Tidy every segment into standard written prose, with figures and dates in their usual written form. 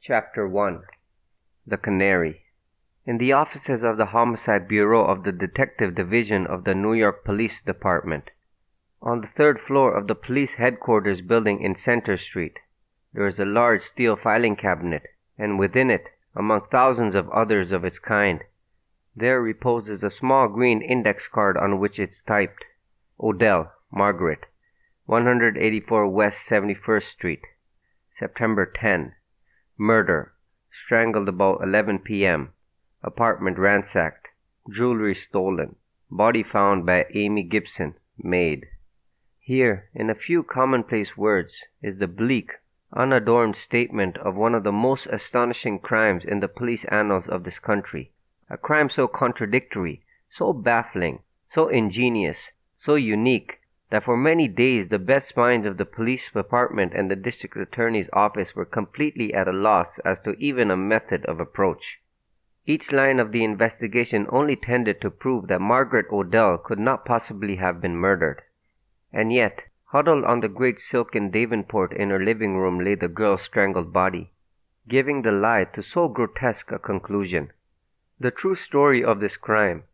Chapter 1. The Canary. In the offices of the Homicide Bureau of the Detective Division of the New York Police Department, on the third floor of the police headquarters building in Center Street, there is a large steel filing cabinet, and within it, among thousands of others of its kind, there reposes a small green index card on which it's typed, Odell, Margaret, 184 West 71st Street, September 10. Murder. Strangled about 11 p.m. Apartment ransacked. Jewelry stolen. Body found by Amy Gibson, maid. Here, in a few commonplace words, is the bleak, unadorned statement of one of the most astonishing crimes in the police annals of this country. A crime so contradictory, so baffling, so ingenious, so unique, that for many days the best minds of the police department and the district attorney's office were completely at a loss as to even a method of approach. Each line of the investigation only tended to prove that Margaret Odell could not possibly have been murdered. And yet, huddled on the great silken davenport in her living room lay the girl's strangled body, giving the lie to so grotesque a conclusion. The true story of this crime,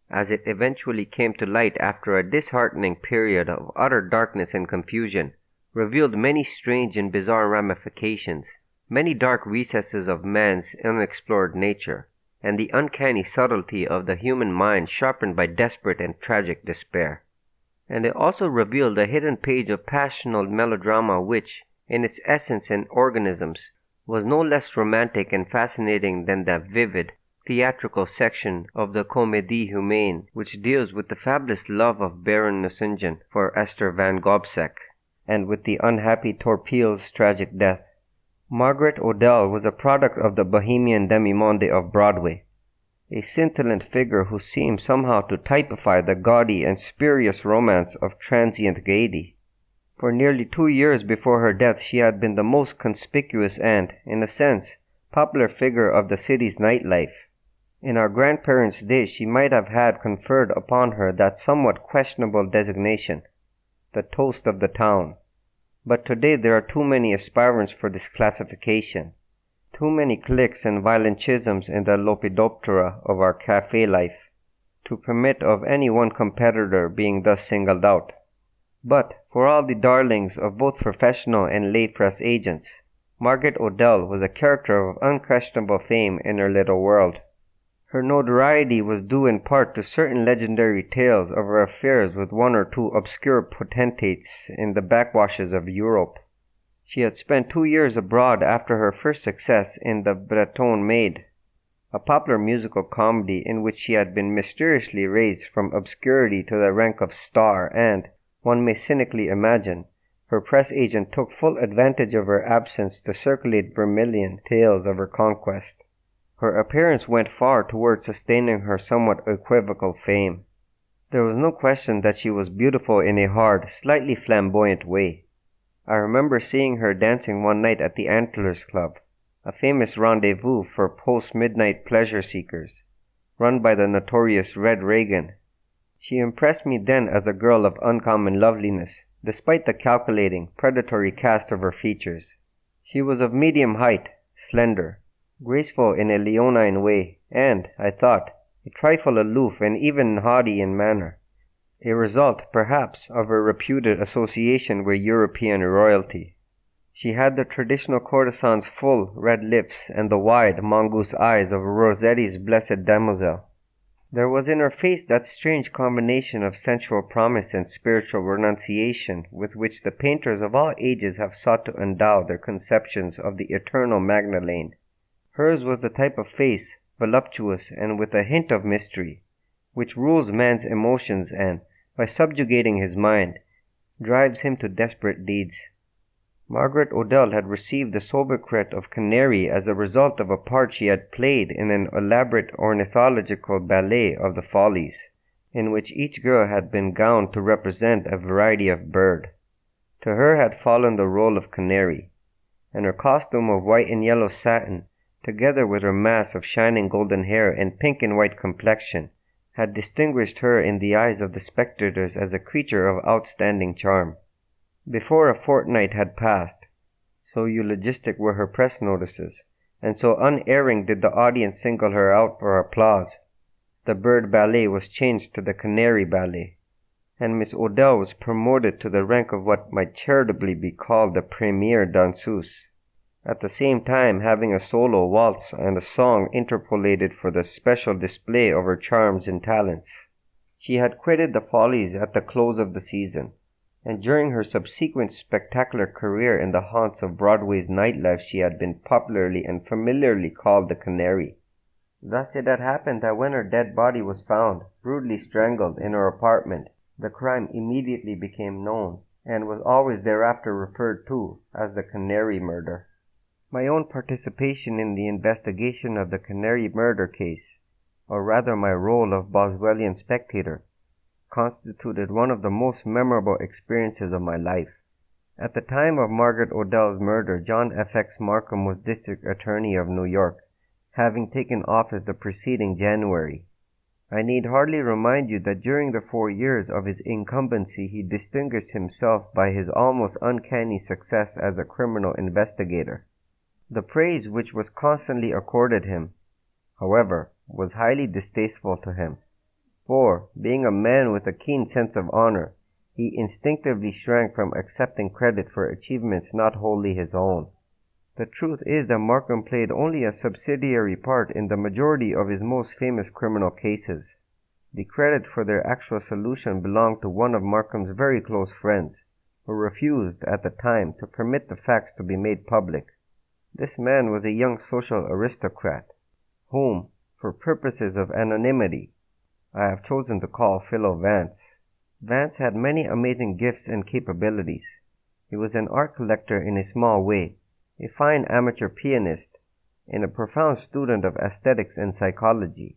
as it eventually came to light after a disheartening period of utter darkness and confusion, revealed many strange and bizarre ramifications, many dark recesses of man's unexplored nature, and the uncanny subtlety of the human mind sharpened by desperate and tragic despair. And it also revealed a hidden page of passional melodrama which, in its essence and organisms, was no less romantic and fascinating than that vivid, theatrical section of the Comédie Humaine which deals with the fabulous love of Baron Nucingen for Esther Van Gobseck, and with the unhappy Torpille's tragic death. Margaret Odell was a product of the bohemian demi-monde of Broadway, a scintillant figure who seemed somehow to typify the gaudy and spurious romance of transient gaiety. For nearly 2 years before her death she had been the most conspicuous and, in a sense, popular figure of the city's nightlife. In our grandparents' days she might have had conferred upon her that somewhat questionable designation, the toast of the town. But today there are too many aspirants for this classification, too many cliques and violent schisms in the lepidoptera of our cafe life, to permit of any one competitor being thus singled out. But, for all the darlings of both professional and lay press agents, Margaret Odell was a character of unquestionable fame in her little world. Her notoriety was due in part to certain legendary tales of her affairs with one or two obscure potentates in the backwashes of Europe. She had spent 2 years abroad after her first success in The Breton Maid, a popular musical comedy in which she had been mysteriously raised from obscurity to the rank of star and, one may cynically imagine, her press agent took full advantage of her absence to circulate vermilion tales of her conquest. Her appearance went far towards sustaining her somewhat equivocal fame. There was no question that she was beautiful in a hard, slightly flamboyant way. I remember seeing her dancing one night at the Antlers Club, a famous rendezvous for post-midnight pleasure seekers, run by the notorious Red Reagan. She impressed me then as a girl of uncommon loveliness, despite the calculating, predatory cast of her features. She was of medium height, slender, graceful in a leonine way, and, I thought, a trifle aloof and even haughty in manner, a result, perhaps, of her reputed association with European royalty. She had the traditional courtesan's full, red lips and the wide, mongoose eyes of Rossetti's Blessed Damozel. There was in her face that strange combination of sensual promise and spiritual renunciation with which the painters of all ages have sought to endow their conceptions of the eternal Magdalene. Hers was the type of face, voluptuous and with a hint of mystery, which rules man's emotions and, by subjugating his mind, drives him to desperate deeds. Margaret Odell had received the sobriquet of Canary as a result of a part she had played in an elaborate ornithological ballet of the Follies, in which each girl had been gowned to represent a variety of bird. To her had fallen the role of Canary, and her costume of white and yellow satin, together with her mass of shining golden hair and pink and white complexion, had distinguished her in the eyes of the spectators as a creature of outstanding charm. Before a fortnight had passed, so eulogistic were her press notices, and so unerring did the audience single her out for applause. The Bird Ballet was changed to the Canary Ballet, and Miss Odell was promoted to the rank of what might charitably be called the premier danseuse, at the same time having a solo waltz and a song interpolated for the special display of her charms and talents. She had quitted the Follies at the close of the season, and during her subsequent spectacular career in the haunts of Broadway's nightlife she had been popularly and familiarly called the Canary. Thus it had happened that when her dead body was found, brutally strangled, in her apartment, the crime immediately became known, and was always thereafter referred to as the Canary murder. My own participation in the investigation of the Canary murder case, or rather my role of Boswellian spectator, constituted one of the most memorable experiences of my life. At the time of Margaret Odell's murder, John F.X. Markham was District Attorney of New York, having taken office the preceding January. I need hardly remind you that during the 4 years of his incumbency he distinguished himself by his almost uncanny success as a criminal investigator. The praise which was constantly accorded him, however, was highly distasteful to him, for, being a man with a keen sense of honor, he instinctively shrank from accepting credit for achievements not wholly his own. The truth is that Markham played only a subsidiary part in the majority of his most famous criminal cases. The credit for their actual solution belonged to one of Markham's very close friends, who refused, at the time, to permit the facts to be made public. This man was a young social aristocrat, whom, for purposes of anonymity, I have chosen to call Philo Vance. Vance had many amazing gifts and capabilities. He was an art collector in a small way, a fine amateur pianist, and a profound student of aesthetics and psychology.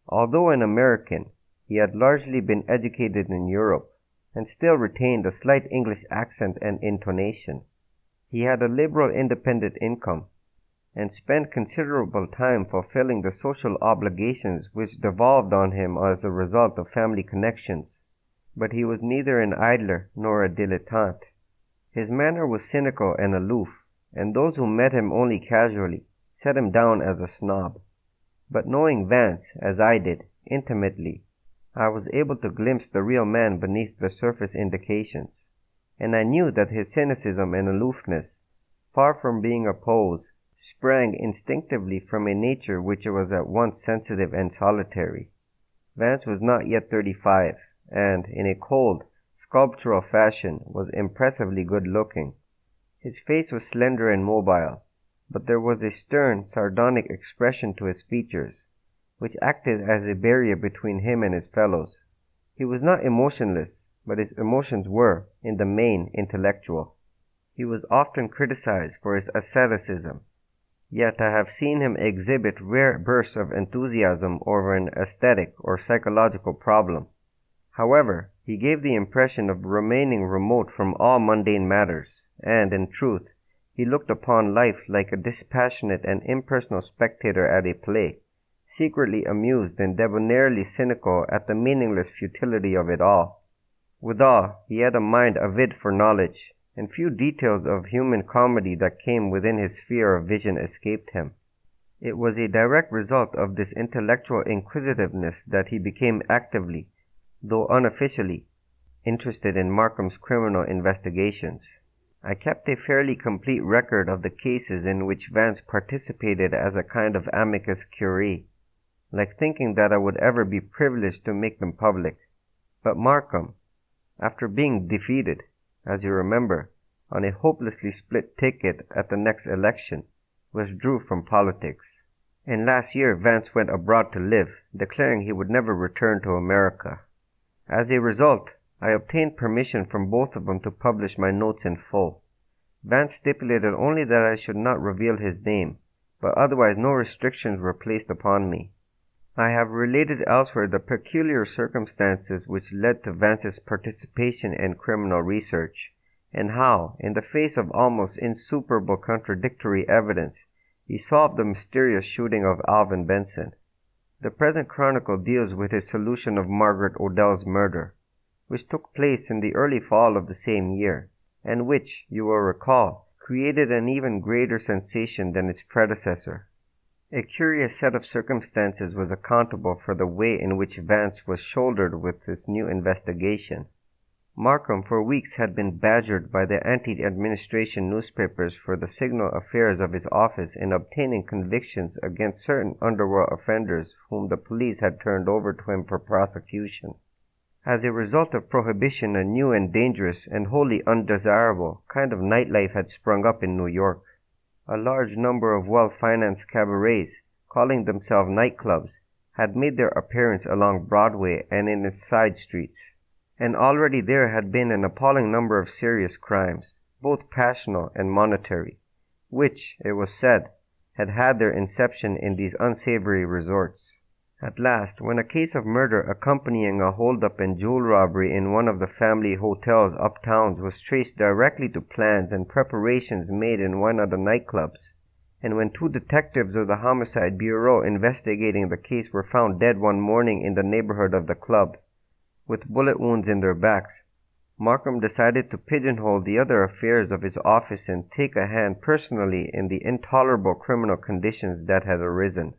Although an American, he had largely been educated in Europe, and still retained a slight English accent and intonation. He had a liberal independent income, and spent considerable time fulfilling the social obligations which devolved on him as a result of family connections. But he was neither an idler nor a dilettante. His manner was cynical and aloof, and those who met him only casually set him down as a snob. But knowing Vance, as I did, intimately, I was able to glimpse the real man beneath the surface indications, and I knew that his cynicism and aloofness, far from being a pose, sprang instinctively from a nature which was at once sensitive and solitary. Vance was not yet 35, and, in a cold, sculptural fashion, was impressively good-looking. His face was slender and mobile, but there was a stern, sardonic expression to his features, which acted as a barrier between him and his fellows. He was not emotionless, but his emotions were, in the main, intellectual. He was often criticized for his asceticism, yet I have seen him exhibit rare bursts of enthusiasm over an aesthetic or psychological problem. However, he gave the impression of remaining remote from all mundane matters, and, in truth, he looked upon life like a dispassionate and impersonal spectator at a play, secretly amused and debonairly cynical at the meaningless futility of it all. Withal, he had a mind avid for knowledge, and few details of human comedy that came within his sphere of vision escaped him. It was a direct result of this intellectual inquisitiveness that he became actively, though unofficially, interested in Markham's criminal investigations. I kept a fairly complete record of the cases in which Vance participated as a kind of amicus curiae, like thinking that I would ever be privileged to make them public. But Markham, after being defeated, as you remember, on a hopelessly split ticket at the next election, withdrew from politics. And last year Vance went abroad to live, declaring he would never return to America. As a result, I obtained permission from both of them to publish my notes in full. Vance stipulated only that I should not reveal his name, but otherwise no restrictions were placed upon me. I have related elsewhere the peculiar circumstances which led to Vance's participation in criminal research, and how, in the face of almost insuperable contradictory evidence, he solved the mysterious shooting of Alvin Benson. The present chronicle deals with his solution of Margaret Odell's murder, which took place in the early fall of the same year, and which, you will recall, created an even greater sensation than its predecessor. A curious set of circumstances was accountable for the way in which Vance was shouldered with this new investigation. Markham for weeks had been badgered by the anti-administration newspapers for the signal affairs of his office in obtaining convictions against certain underworld offenders whom the police had turned over to him for prosecution. As a result of prohibition, a new and dangerous and wholly undesirable kind of nightlife had sprung up in New York. A large number of well-financed cabarets, calling themselves nightclubs, had made their appearance along Broadway and in its side streets. And already there had been an appalling number of serious crimes, both passional and monetary, which, it was said, had had their inception in these unsavory resorts. At last, when a case of murder accompanying a hold-up and jewel robbery in one of the family hotels uptown was traced directly to plans and preparations made in one of the nightclubs, and when 2 detectives of the Homicide Bureau investigating the case were found dead one morning in the neighborhood of the club, with bullet wounds in their backs, Markham decided to pigeonhole the other affairs of his office and take a hand personally in the intolerable criminal conditions that had arisen.